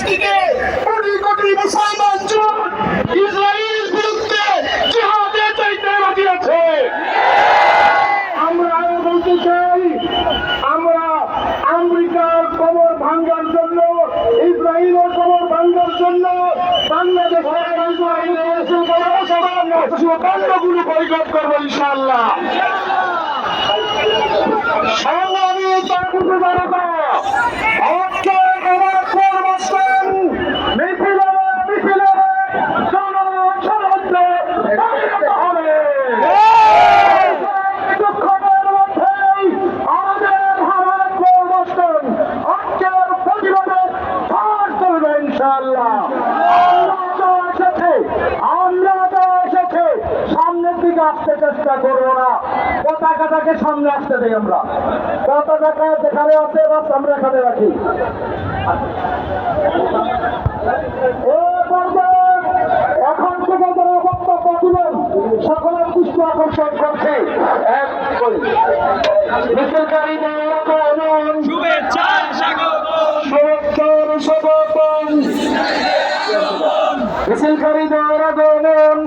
থেকে কোটি কোটি মুসলমান জোট ইসরায়েলের বিরুদ্ধে জিহাদে চাইতে রাজি আছে। আমরা বলতে চাই, আমরা আমেরিকার কবর ভাঙ্গার জন্য, ইসরায়েলের কবর ভাঙ্গার জন্য বাংলাদেশের কাণ্ডগুলো বয়কট করবো ইনশাআল্লাহ। সংগ্রামী তাগুতে জনতা, আজকে আমার কর্মস্থান মিছিলে মিছিলে জনসমুদ্রে পরিণত হবে। দুঃখের মধ্যেই আমাদের আমার কর্মস্থান আজকের প্রতিবাদে পার করবে ইনশাআল্লাহ। সামনের দিকে আসতে চেষ্টা করবো না, পতাকাটাকে সামনে আসতে দেই। আমরা পতাকাটা যেখানে আছে বাস আমরা এখানে রাখি। এখন থেকে যারা বক্তব্য দিলেন সকলের দৃষ্টি আকর্ষণ করছে। মিছিলকারীদের আগমন।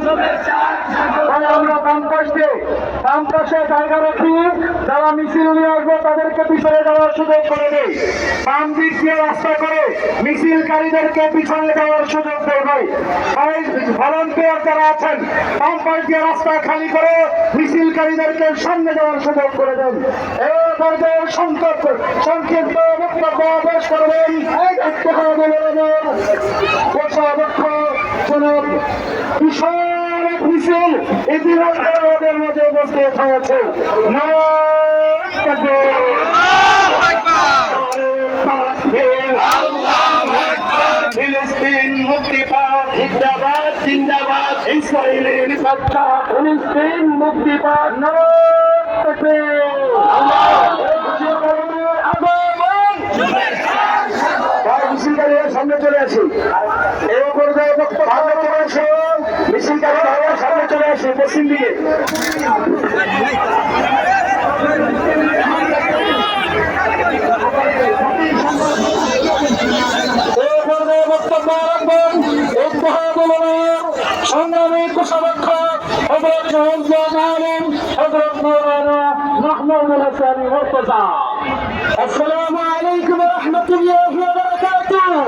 আমরা বাম পাশে জায়গা রাখি, যারা মিছিল নিয়ে আসবে তাদেরকে পিছনে যাওয়ার সুযোগ করে দেয়। বাম দিক দিয়ে রাস্তা করে মিছিলকারীদেরকে পিছনে যাওয়ার সুযোগ দেয়। ভলান্টিয়ার যারা আছেন বাম পাশ দিয়ে রাস্তা খালি করে মিছিলকারীদেরকে সামনে যাওয়ার সুযোগ করে দেন। এই পর্যায়ে সংক্ষিপ্ত বক্তব্য পেশ করবেন কোষাধ্যক্ষ জনাব বিশাল এক মিছিল ইতিমধ্যে ওদের মাঝে উপস্থিত হয়েছে। ফিলিস্তিন মুক্তি পাক জিন্দাবাদ, জিন্দাবাদ। ইসরায়েলের নিরাপত্তা, ফিলিস্তিন মুক্তি পাক। সামনে চলে আসি, এই পর্যায়ে বক্তব্য চলে আসে মিছিলকারী ভাইয়ের সামনে চলে আসে পশ্চিম দিকে। এই পর্যায়ে বক্তব্য রাখবেন সংগ্রামী কোষাধ্যক্ষ হযরত মুহম্মদ আলম, হযরত মাওলানা মাহমুদুল হাসান মুর্তজা। আসসালামু আলাইকুম ওয়া রাহমাতুল্লাহি ওয়া বারাকাতুহু।